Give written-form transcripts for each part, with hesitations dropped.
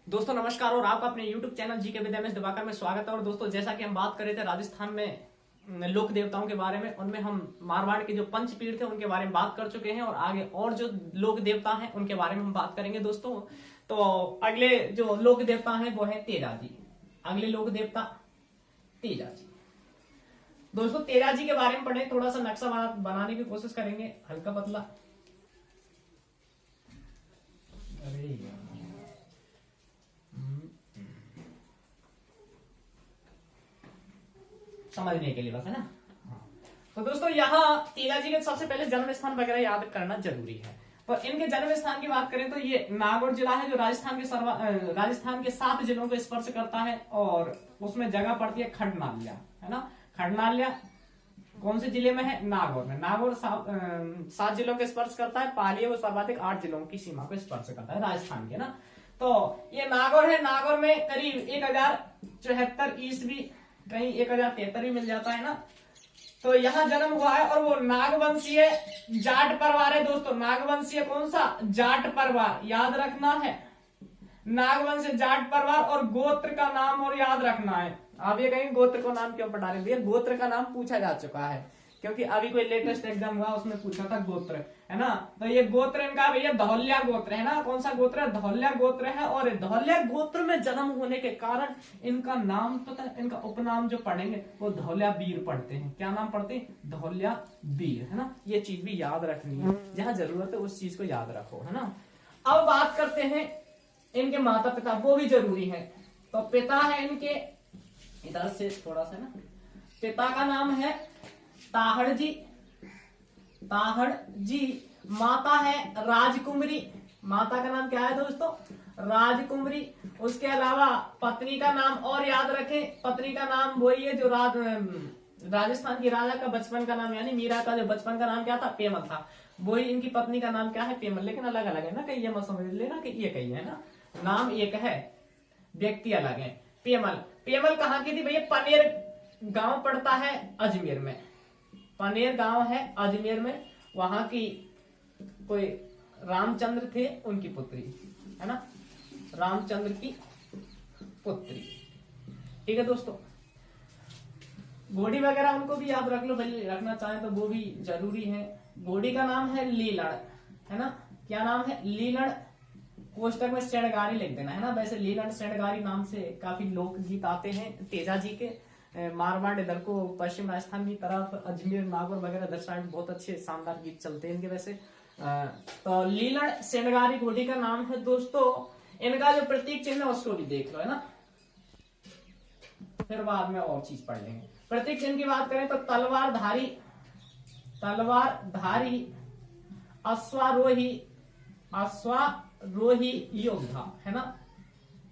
दोस्तों नमस्कार और आपका अपने YouTube चैनल जी के विद्या में दिवाकर में स्वागत है। और दोस्तों जैसा कि हम बात कर रहे थे राजस्थान में लोक देवताओं के बारे में, उनमें हम मारवाड़ के जो पंचपीठ थे उनके बारे में बात कर चुके हैं और आगे और जो लोक देवता हैं उनके बारे में हम बात करेंगे दोस्तों। तो अगले जो लोक देवता हैं वो है तेजा जी। अगले लोक देवता तेजा जी। दोस्तों तेजा जी के बारे में पढ़े, थोड़ा सा नक्शा बनाने की कोशिश करेंगे, हल्का पतला। अरे समझने के लिए बस, है ना। तो दोस्तों यहाँ तेजा जी के सबसे पहले जन्म स्थान वगैरह याद करना जरूरी है। तो इनके जन्म स्थान की बात करें तो ये नागौर जिला है जो राजस्थान के 7 जिलों को स्पर्श करता है और उसमें जगह पड़ती है खडनाल्या, है ना। खडनाल्या कौन से जिले में है? नागौर में। नागौर 7 जिलों को स्पर्श करता है। पाली वो सर्वाधिक 8 जिलों की सीमा को स्पर्श करता है राजस्थान के, ना। तो ये नागौर है। नागौर में करीब 1074 ईस्वी, कहीं 1073 भी मिल जाता है, ना। तो यहाँ जन्म हुआ है और वो नागवंशीय जाट परिवार है दोस्तों। नागवंशीय कौन सा? जाट परिवार, याद रखना है। नागवंशीय जाट परिवार। और गोत्र का नाम और याद रखना है। आप ये कहेंगे गोत्र को नाम क्यों पढ़ा रहे हैं? गोत्र का नाम पूछा जा चुका है क्योंकि अभी कोई लेटेस्ट एग्जाम हुआ उसमें पूछा था गोत्र, है ना। तो ये गोत्र इनका भैया धौल्या गोत्र है, ना। कौन सा गोत्र है? धौल्या गोत्र है। और धौल्या गोत्र में जन्म होने के कारण इनका नाम पता है, इनका उपनाम जो पढ़ेंगे वो धौल्या वीर पढ़ते हैं। क्या नाम पढ़ते हैं? धौल्या वीर, है ना। ये चीज भी याद रखनी है, जहां जरूरत है उस चीज को याद रखो, है ना। अब बात करते हैं इनके माता पिता, वो भी जरूरी है। तो पिता है इनके, इधर से थोड़ा सा, ना। पिता का नाम है ताहड़ जी। ताहड़ जी। माता है राजकुमारी। माता का नाम क्या है दोस्तों? राजकुमारी। उसके अलावा पत्नी का नाम और याद रखें। पत्नी का नाम वही है जो राजस्थान की राजा का बचपन का नाम, यानी मीरा का जो बचपन का नाम क्या था? पेमल था। वही इनकी पत्नी का नाम क्या है? पेमल। लेकिन अलग अलग है, ना। कहीं ये मत समझ लेना कि ये कहीं है, ना। नाम एक है, व्यक्ति अलग है। पेमल। पेमल कहाँ की थी भैया? पनेर गांव पड़ता है अजमेर में। पनेर गांव है अजमेर में। वहां की कोई रामचंद्र थे, उनकी पुत्री, है ना। रामचंद्र की पुत्री। ठीक है दोस्तों। घोड़ी वगैरह उनको भी याद रख लो भाई, रखना चाहे तो वो भी जरूरी है। घोड़ी का नाम है लीलड़, है ना। क्या नाम है? लीलड़। कोष्टक में श्रेणगारी लिख देना, है ना। वैसे लीलड़ श्रेणगारी नाम से काफी लोकगीत आते हैं तेजा जी के। मारवाड़ इधर को पश्चिम राजस्थान की तरफ, अजमेर नागौर वगैरह इधर साइड बहुत अच्छे शानदार गीत चलते हैं इनके। वैसे तो लीलड़ श्रेणगारी घोड़ी का नाम है दोस्तों। इनका जो प्रतीक चिन्ह है उसको भी देख लो, है ना। फिर बाद में और चीज पढ़ लेंगे। प्रतीक चिन्ह की बात करें तो तलवारधारी, तलवारधारी, अश्वारोही, अश्वारोही योद्धा, है ना।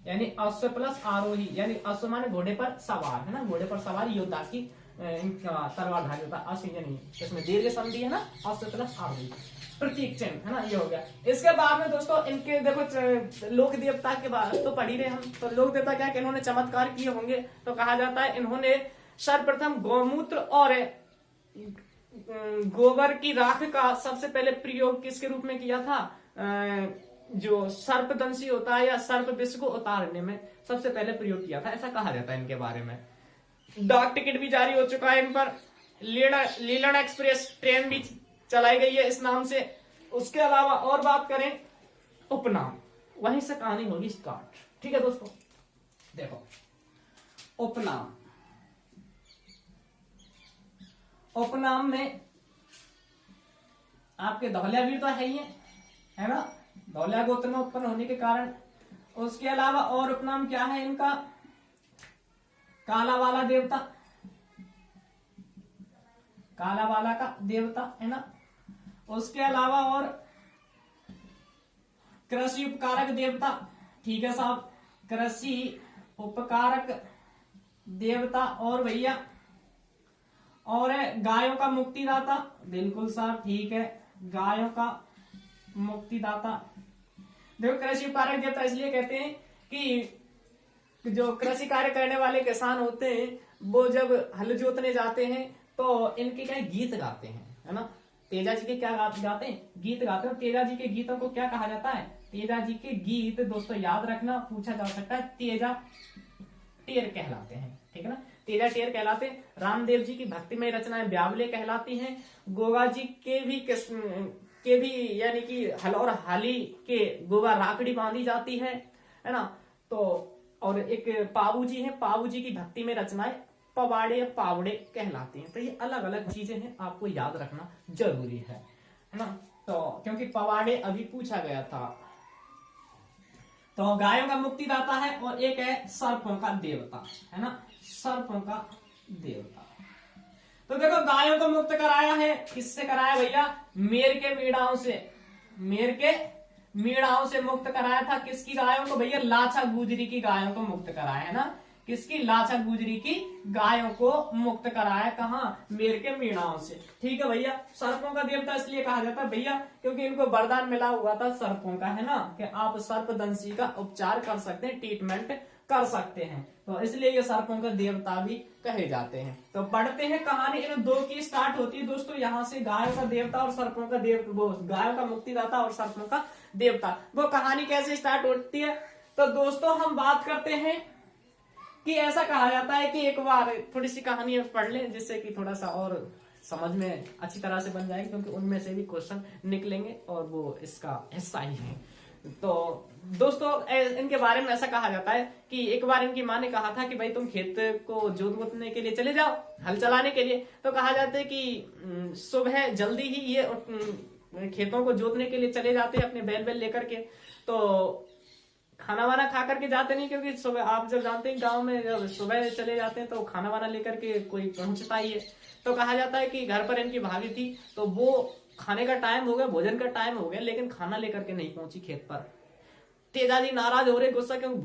यानी अश्व प्लस आरोही, यानी अश्व माने घोड़े पर सवार, है ना। घोड़े पर सवार योद्धा की तलवारधारी होता है। अश्व यानी इसमें दीर्घ संधि है, ना। अश्व प्लस आरोही प्रतीक चिन्ह, है ना। ये हो गया। इसके बाद में दोस्तों इनके देखो लोक देवता के बाद तो पढ़ी रहे हम। तो लोक देवता क्या, इन्होंने चमत्कार किए होंगे। तो कहा जाता है इन्होंने सर्वप्रथम गौमूत्र और गोबर की राख का सबसे पहले प्रयोग किसके रूप में किया था? जो सर्पदंशी होता है या सर्प विष को उतारने में सबसे पहले प्रयोग किया था, ऐसा कहा जाता है इनके बारे में। डाक टिकट भी जारी हो चुका है इन पर। लीलड़ एक्सप्रेस ट्रेन भी चलाई गई है इस नाम से। उसके अलावा और बात करें उपनाम, वहीं से कहानी होगी स्टार्ट। ठीक है दोस्तों, देखो उपनाम। उपनाम में आपके धौल्या वीर तो है ही है ना। धौल्या गोत्र में उत्पन्न होने के कारण। उसके अलावा और उपनाम क्या है इनका? काला वाला देवता, काला वाला का देवता, है ना। उसके अलावा और कृषि उपकारक देवता। ठीक है साहब, कृषि उपकारक देवता। और भैया और है गायों का मुक्तिदाता। बिल्कुल साहब, ठीक है, गायों का मुक्तिदाता। देखो कृषि उपकारक देवता इसलिए कहते हैं कि जो कृषि कार्य करने वाले किसान होते हैं वो जब हल जोतने जाते हैं तो इनके क्या गीत गाते हैं, है ना। तेजा जी के क्या गाते हैं? गीत गाते हैं। तेजा जी के गीतों को क्या कहा जाता है? तेजा जी के गीत दोस्तों याद रखना, पूछा जा सकता है, तेजा टेर कहलाते हैं, ठीक है ना, तेजा टेर कहलाते हैं। रामदेव जी की भक्तिमय रचनाएं ब्यावले कहलाती हैं। गोगा जी के भी यानी कि हल और हाली के गोगा राकड़ी बांधी जाती है ना। तो और एक पाबू जी है, पाबू जी की भक्तिमय रचनाएं पवाड़े या पावड़े कहलाती हैं। तो ये अलग अलग चीजें हैं, आपको याद रखना जरूरी है ना। तो क्योंकि पवाड़े अभी पूछा गया था। तो गायों का मुक्तिदाता है और एक है सर्पों का देवता, है ना, सर्पों का देवता। तो देखो गायों को मुक्त कराया है, किससे कराया भैया? मेर के मीड़ाओं से, मेर के मीड़ाओं से मुक्त कराया था। किसकी गायों को भैया? लाछा गुजरी की गायों को मुक्त कराया है ना। किसकी? लाछा गुजरी की गायों को मुक्त कराया, कहां? मेर के मीड़ाओं से, ठीक है भैया। सर्पों का देवता इसलिए कहा जाता है भैया क्योंकि इनको वरदान मिला हुआ था सर्पों का, है ना, कि आप सर्पदंशी का उपचार कर सकते हैं, ट्रीटमेंट कर सकते हैं। तो इसलिए ये सर्पों का देवता भी कहे जाते हैं। तो पढ़ते हैं कहानी, इन दो की स्टार्ट होती है दोस्तों यहां से, गायों का देवता और सर्पों का देवता, वो गायों का मुक्तिदाता और सर्पों का देवता। वो कहानी कैसे स्टार्ट होती है? तो दोस्तों हम बात करते हैं कि ऐसा कहा जाता है कि एक बार थोड़ी सी कहानी पढ़ लें जिससे कि थोड़ा सा और समझ में अच्छी तरह से बन जाएगी, क्योंकि उनमें से भी क्वेश्चन निकलेंगे और वो इसका हिस्सा ही है। तो दोस्तों इनके बारे में ऐसा कहा जाता है कि एक बार इनकी माँ ने कहा था कि भाई तुम खेत को जोतने के लिए चले जाओ, हल चलाने के लिए। तो कहा जाता है कि सुबह जल्दी ही ये खेतों को जोतने के लिए चले जाते हैं अपने बैल लेकर के। तो खाना वाना खा करके जाते नहीं, क्योंकि सुबह आप जब जानते हैं गांव में जब सुबह चले जाते हैं तो खाना वाना लेकर के कोई पहुंचता ही है। तो कहा जाता है कि घर पर इनकी भाभी थी, तो वो खाने का टाइम हो गया, भोजन का टाइम हो गया, लेकिन खाना लेकर के नहीं पहुंची खेत पर। तेजा जी नाराज हो रहे, गुस्सा, क्योंकि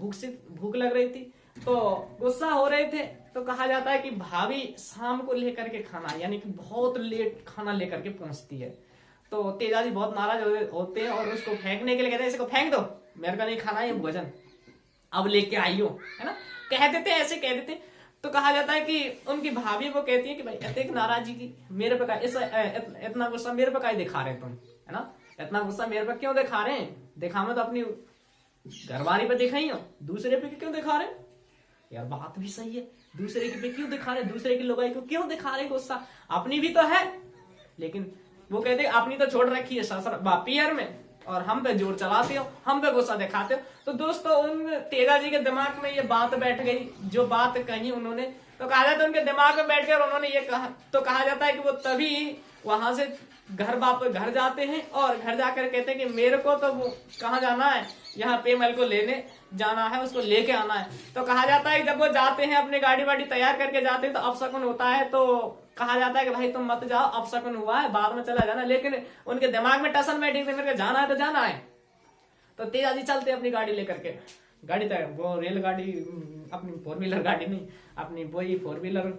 भूख लग रही थी, तो गुस्सा हो रहे थे। तो कहा जाता है कि भाभी शाम को लेकर के खाना, यानी कि बहुत लेट खाना लेकर के पहुंचती है। तो तेजा जी बहुत नाराज होते हैं और उसको फेंकने के लिए कहते हैं इसको फेंक दो, मेरे को नहीं खाना ये भोजन, अब लेके आइयो, है ना, कह देते, ऐसे कह देते। तो कहा जाता है कि उनकी भाभी वो कहती है कि भाई इतनी नाराजी की मेरे पे इतना गुस्सा मेरे पे का दिखा रहे तुम, है ना, इतना गुस्सा मेरे पे क्यों दिखा रहे हैं? दिखावे तो अपनी घरवाली पे दिखाई हो, दूसरे पे क्यों दिखा रहे? यार बात भी सही है, दूसरे के पे क्यों दिखा रहे, दूसरे की लुगाई को क्यों दिखा रहे गुस्सा? अपनी भी तो है। लेकिन वो कहते अपनी तो छोड़ रखी है ससुर पियर में, और हम पे जोर चलाते हो, हम पे गुस्सा दिखाते हो। तो दोस्तों उन तेजा जी के दिमाग में ये बात बैठ गई, जो बात कही उन्होंने। तो कहा जाता है उनके दिमाग में बैठ गया और उन्होंने ये कहा। तो कहा जाता है कि वो तभी वहां से घर जाते हैं और घर जाकर कहते हैं कि मेरे को तो वो कहाँ जाना है, यहाँ पेमल को लेने जाना है, उसको लेके आना है। तो कहा जाता है जब वो जाते हैं अपनी गाड़ी वाड़ी तैयार करके जाते हैं तो अपशकुन होता है। तो कहा जाता है कि भाई तुम मत जाओ, अपशकुन हुआ है, बाद में चला जाना। लेकिन उनके दिमाग में टसन बैठी थी, मेरे को जाना है तो जाना है। तो तेजा जी चलते अपनी गाड़ी लेकर के, गाड़ी तक वो रेलगाड़ी, अपनी 4 व्हीलर गाड़ी नहीं, अपनी वही 4 व्हीलर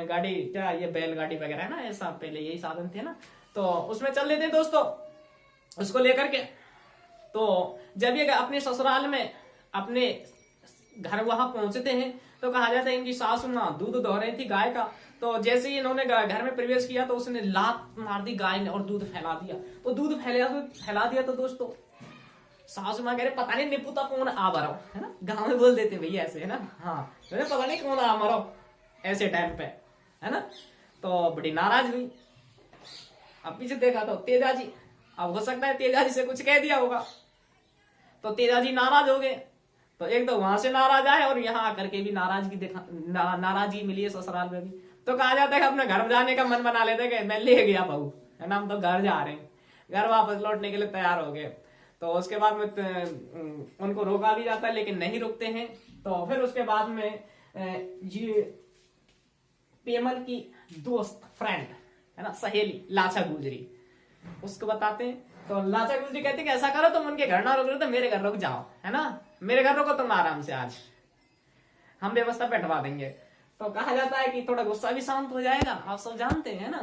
गाड़ी, क्या ये बैलगाड़ी वगैरह है ना, ऐसा पहले यही साधन थे ना, तो उसमें चल लेते दोस्तों उसको लेकर के। तो जब ये अपने ससुराल में अपने घर वहां पहुंचते हैं तो कहा जाता है इनकी सासू मां दूध दो रही थी गाय का। तो जैसे ही इन्होंने घर में प्रवेश किया तो उसने लात मार दी गाय ने और दूध फैला दिया। तो दूध फैला दिया तो दोस्तों सासू मां कह रहे पता नहीं निपुता कौन आ मरो, है ना, गाँव में बोल देते भैया ऐसे, है ना, हाँ पता नहीं कौन आ मरो ऐसे टाइम पे, है ना। तो बड़ी नाराज हुई। अब पीछे देखा तो तेजा जी, अब हो सकता है तेजा जी से कुछ कह दिया होगा, तो तेजा जी नाराज हो गए। तो एक तो वहां से नाराज आए और यहाँ आकर के भी नाराजगी मिली है ससुराल में भी। तो कहा जाता है कि अपने घर जाने का मन बना लेते कि मैं ले गया बहू, है ना, हम तो घर जा रहे हैं, घर वापस लौटने के लिए तैयार हो गए। तो उसके बाद में उनको रोका भी जाता है लेकिन नहीं रुकते हैं। तो फिर उसके बाद में ये पेमल की दोस्त फ्रेंड, है ना, सहेली लाछा गुजरी, उसको बताते हैं। तो लाछा गुजरी कहते हैं कि ऐसा करो तुम उनके घर ना रुक रहे तो मेरे घर रुक जाओ, है ना, मेरे घर रुको तुम आराम से, आज हम व्यवस्था बैठवा देंगे। तो कहा जाता है कि थोड़ा गुस्सा भी शांत हो जाएगा, आप सब जानते हैं ना।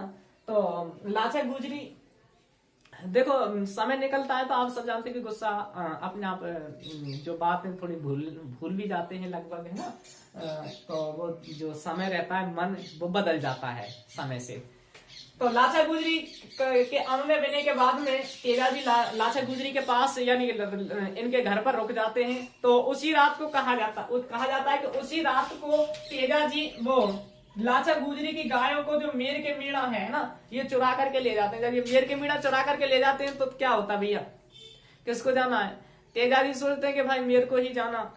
तो लाछा गुजरी, देखो समय निकलता है तो आप सब जानते हैं कि गुस्सा अपने आप जो बात है थोड़ी भूल भी जाते हैं लगभग, है ना। तो वो जो समय रहता है मन वो बदल जाता है समय से। तो लाचा गुजरी के अनुनय देने के बाद में तेजाजी लाचा गुजरी के पास यानी इनके घर पर रुक जाते हैं। तो उसी रात को कहा जाता है कि उसी रात को तेजाजी वो लाचा गुजरी की गायों को जो मेर के मीणा है ना, ये चुरा करके ले जाते हैं। जब ये मेर के मीणा चुरा करके ले जाते हैं तो क्या होता भैया, किसको जाना है? तेजाजी सोचते हैं कि भाई मेरे को ही जाना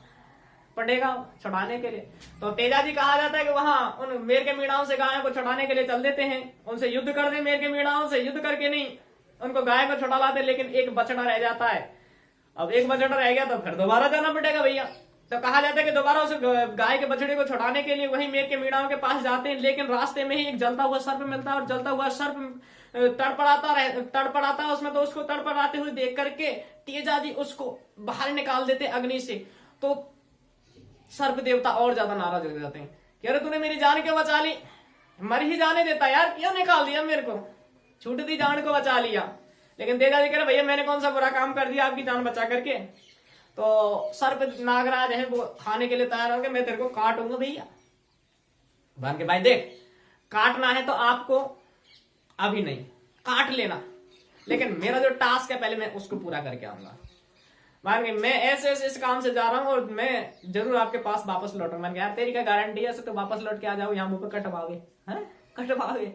पड़ेगा छुड़ाने के लिए। तो तेजाजी कहा जाता है कि वहां उन मेर के मीणाओं से गायों को छुड़ाने के लिए चल देते हैं, उनसे युद्ध कर दे। मेर के मीणाओं से युद्ध करके नहीं उनको गाय को छुड़ा लाते, लेकिन एक बछड़ा रह जाता है। अब एक बछड़ा रह गया तो फिर दोबारा जाना पड़ेगा भैया। तो कहा जाता है कि दोबारा उस गाय के बछड़े को छुड़ाने के लिए वही मेर के मीणाओं के पास जाते हैं, लेकिन रास्ते में ही एक जलता हुआ सर्प मिलता है और जलता हुआ सर्प तड़पड़ाता है उसमें। तो उसको तड़पड़ाते हुए देख करके तेजाजी उसको बाहर निकाल देते अग्नि से। तो सर्प देवता और ज्यादा नाराज हो जाते हैं कि अरे तूने मेरी जान क्यों बचा ली, मर ही जाने देता यार, क्यों निकाल दिया मेरे को, छूटती जान को बचा लिया। लेकिन तेजाजी कह रहे भैया मैंने कौन सा बुरा काम कर दिया आपकी जान बचा करके। तो सर्प नागराज है वो खाने के लिए तैयार हो गए, मैं तेरे को काटूंगा भैया। बन के भाई देख, काटना है तो आपको अभी नहीं, काट लेना, लेकिन मेरा जो टास्क है पहले मैं उसको पूरा करके आऊंगा। मान के मैं ऐसे इस काम से जा रहा हूँ और मैं जरूर आपके पास वापस लौटूंगा। मान के यार तेरी क्या गारंटी है, तो वापस लौट के आ जाओ, यहाँ मुंह पे कटवाओगे, कटवाओगे।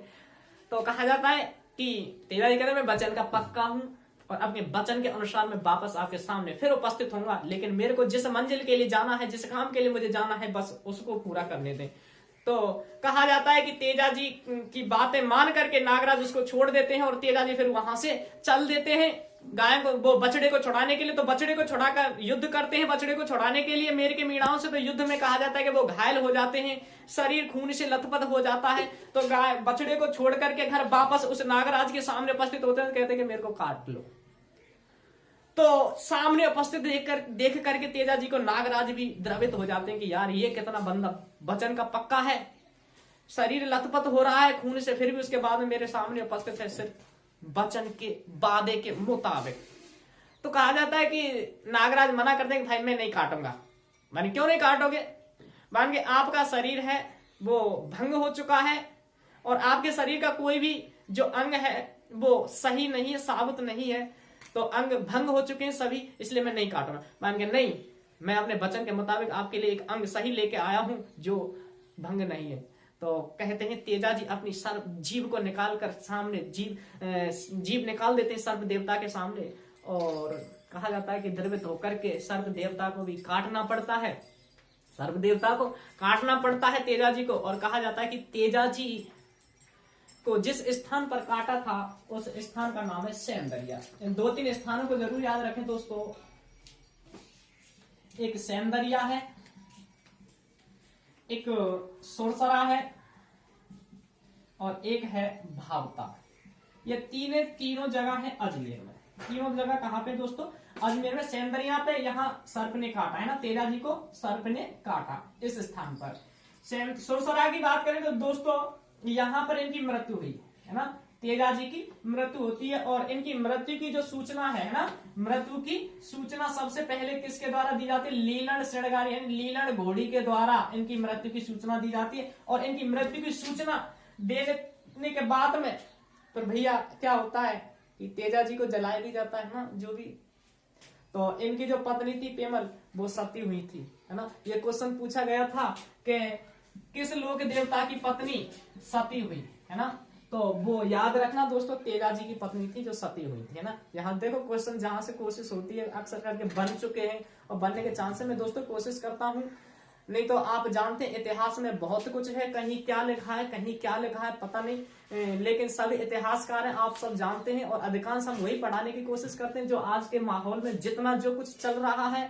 तो कहा जाता है कि तेजाजी कहते मैं वचन का पक्का हूं और अपने वचन के अनुसार मैं वापस आपके सामने फिर उपस्थित होऊंगा, लेकिन मेरे को जिस मंजिल के लिए जाना है, जिस काम के लिए मुझे जाना है, बस उसको पूरा करने दें। तो कहा जाता है कि तेजाजी की बातें मान करके नागराज उसको छोड़ देते हैं और तेजाजी फिर वहां से चल देते हैं गाय को, वो बछड़े को छुड़ाने के लिए। तो बछड़े को छुड़ाकर युद्ध करते हैं, बछड़े को छुड़ाने के लिए मेर के मीणाओं से। तो युद्ध में कहा जाता है कि वो घायल हो जाते हैं, शरीर खून से लथपथ हो जाता है। तो गाय बछड़े को छोड़ करके घर वापस उस नागराज के सामने उपस्थित होते हैं, कहते हैं कि मेरे को काट लो। तो सामने उपस्थित देख करके तेजाजी को नागराज भी द्रवित हो जाते हैं कि यार ये कितना बंदा वचन का पक्का है, शरीर लथपथ हो रहा है खून से, फिर भी उसके बाद में मेरे सामने उपस्थित है सिर्फ वचन के वादे के मुताबिक। तो कहा जाता है कि नागराज मना करते हैं कि भाई मैं नहीं काटूंगा। माने क्यों नहीं काटोगे? मान के आपका शरीर है वो भंग हो चुका है और आपके शरीर का कोई भी जो अंग है वो सही नहीं है, साबुत नहीं है, तो अंग भंग हो चुके हैं सभी, इसलिए मैं नहीं काटूंगा। मान के नहीं, मैं अपने वचन के मुताबिक आपके लिए एक अंग सही लेके आया हूं जो भंग नहीं है। तो कहते हैं तेजाजी अपनी सर्प जीभ को निकाल कर सामने जीभ निकाल देते हैं सर्प देवता के सामने, और कहा जाता है कि द्रवित होकर के सर्प देवता को भी काटना पड़ता है, सर्प देवता को काटना पड़ता है तेजाजी को। और कहा जाता है कि तेजाजी को जिस स्थान पर काटा था उस स्थान का नाम है सैंदरिया। इन 2-3 स्थानों को जरूर याद रखें दोस्तों, एक सैंदरिया है, एक सुरसरा है और एक है भावता। ये तीनों जगह है अजमेर में। तीनों जगह कहां पे दोस्तों? अजमेर में। सैंदरिया पे यहाँ सर्प ने काटा है ना, तेजाजी को सर्प ने काटा इस स्थान पर। सुरसरा की बात करें तो दोस्तों यहाँ पर इनकी मृत्यु हुई है ना, तेजाजी की मृत्यु होती है। और इनकी मृत्यु की जो सूचना है ना, मृत्यु की सूचना सबसे पहले किसके द्वारा दी जाती है? लीलन श्रृंगारी यानी लीलन घोड़ी के द्वारा इनकी मृत्यु की सूचना दी जाती है। और इनकी मृत्यु की सूचना देने के बाद में तो भैया क्या होता है कि तेजाजी को जला दी जाता है ना, जो भी। तो इनकी जो पत्नी थी पेमल, वो सती हुई थी, है ना। ये क्वेश्चन पूछा गया था कि किस लोक देवता की पत्नी सती हुई, है ना। तो वो याद रखना दोस्तों, तेजाजी की पत्नी थी जो सती हुई थी, है ना। यहाँ देखो क्वेश्चन जहां से कोशिश होती है अक्सर करके बन चुके हैं और बनने के चांस है। मैं दोस्तों कोशिश करता हूँ, नहीं तो आप जानते हैं इतिहास में बहुत कुछ है, कहीं क्या लिखा है कहीं क्या लिखा है पता नहीं, लेकिन सभी इतिहासकार हैं, आप सब जानते हैं। और अधिकांश हम वही पढ़ाने की कोशिश करते हैं जो आज के माहौल में जितना जो कुछ चल रहा है,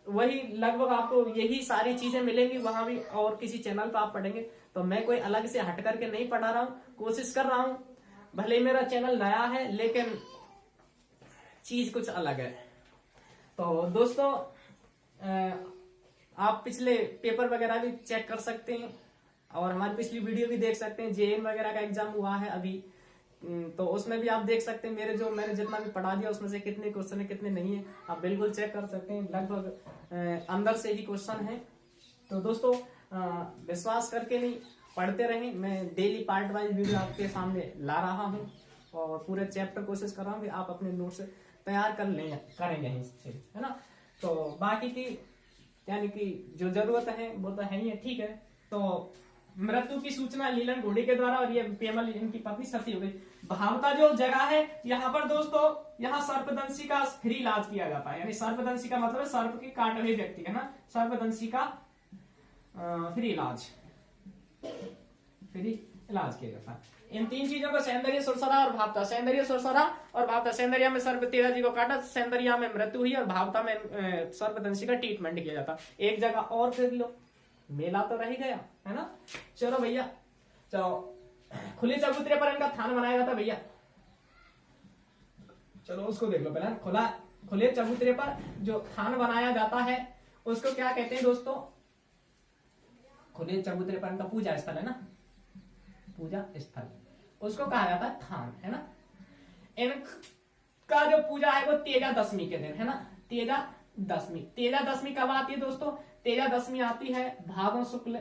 वही लगभग आपको यही सारी चीजें मिलेंगी वहां भी, और किसी चैनल पर आप पढ़ेंगे। तो मैं कोई अलग से हट करके नहीं पढ़ा रहा हूँ, कोशिश कर रहा हूँ, भले मेरा चैनल नया है लेकिन चीज कुछ अलग है। तो दोस्तों आप पिछले पेपर वगैरह भी चेक कर सकते हैं और हमारी पिछली वीडियो भी देख सकते हैं। जेएन वगैरह का एग्जाम हुआ है अभी, तो उसमें भी आप देख सकते हैं मैंने जितना भी पढ़ा दिया उसमें से कितने क्वेश्चन है कितने नहीं है, आप बिल्कुल चेक कर सकते हैं। लगभग अंदर से ही क्वेश्चन है। तो दोस्तों विश्वास करके नहीं पढ़ते रहें। मैं डेली पार्ट वाइज वीडियो आपके सामने ला रहा हूँ और पूरे चैप्टर कोशिश कर रहा हूँ कि आप अपने नोट्स तैयार करेंगे यहीं से, है ना। तो बाकी की यानी कि जो जरूरत है वो तो है ही है, ठीक है। तो मृत्यु की सूचना लीलन घोड़ी के द्वारा और ये पेमल इनकी पत्नी सती हो गई। भावता जो जगह है यहाँ पर दोस्तों, यहाँ सर्पदंशी का फ्री इलाज किया जाता है। यानी सर्पदंशी का मतलब है सर्प के काटे हुए व्यक्ति का ना, सर्पदंशी का फ्री इलाज किया जाता है। इन 3 चीजों को सौंदर्य, सुरसरा और भावता, सौंदर्य, सुरसरा और भावता। सौंदर्य में सर्प तेजा जी को काटा, सौंदर्य में मृत्यु हुई और भावता में सर्पदंशी का ट्रीटमेंट किया जाता। एक जगह और फिर लो, मेला तो रह गया, है ना। चलो भैया, चलो खुले चबूतरे पर इनका थान बनाया जाता भैया, चलो उसको देख लो पहले। खुले चबूतरे पर जो थान बनाया जाता है उसको क्या कहते हैं दोस्तों? खुले चबूतरे पर इनका पूजा स्थल है ना, पूजा स्थल, उसको कहा जाता है थान, है ना। इनका जो पूजा है वो तेजा दशमी के दिन, है ना। तेजा दशमी कब आती है दोस्तों? तेजा दशमी आती है भादों शुक्ल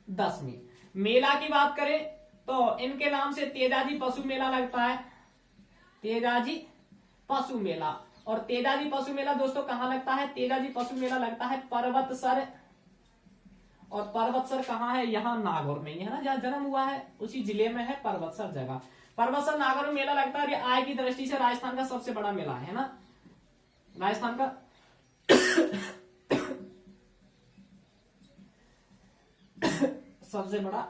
दशमी। मेला की बात करें तो इनके नाम से तेजाजी पशु मेला लगता है, तेजाजी पशु मेला। और तेजाजी पशु मेला दोस्तों कहां लगता है? तेजाजी पशु मेला लगता है पर्वतसर। और पर्वतसर कहाँ है? यहाँ नागौर में ही है ना, जहाँ जन्म हुआ है उसी जिले में है पर्वतसर जगह। पर्वतसर नागौर में मेला लगता है। ये आय की दृष्टि से राजस्थान का सबसे बड़ा मेला है ना, राजस्थान का सबसे बड़ा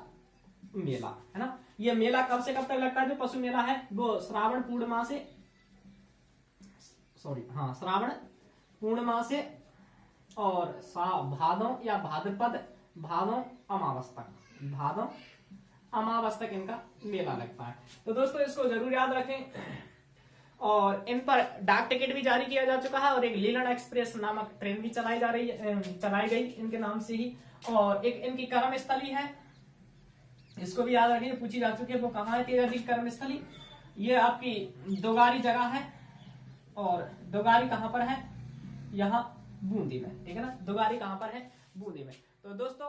मेला, है ना। ये मेला कब से कब तक लगता है? जो पशु मेला है वो श्रावण पूर्णिमा से और भादों या भादों अमावस तक इनका मेला लगता है। तो दोस्तों इसको जरूर याद रखें। और इन पर डाक टिकट भी जारी किया जा चुका है और एक लीलन एक्सप्रेस नामक ट्रेन भी चलाई गई इनके नाम से ही। और एक इनकी कर्म स्थली है, इसको भी याद रखिए, पूछी जा चुकी है। वो कहाँ है तेजा जी की कर्म स्थली? ये आपकी दोगारी जगह है। और दोगारी कहाँ पर है? यहाँ बूंदी में, ठीक है ना। दोगारी कहाँ पर है? बूंदी में। तो दोस्तों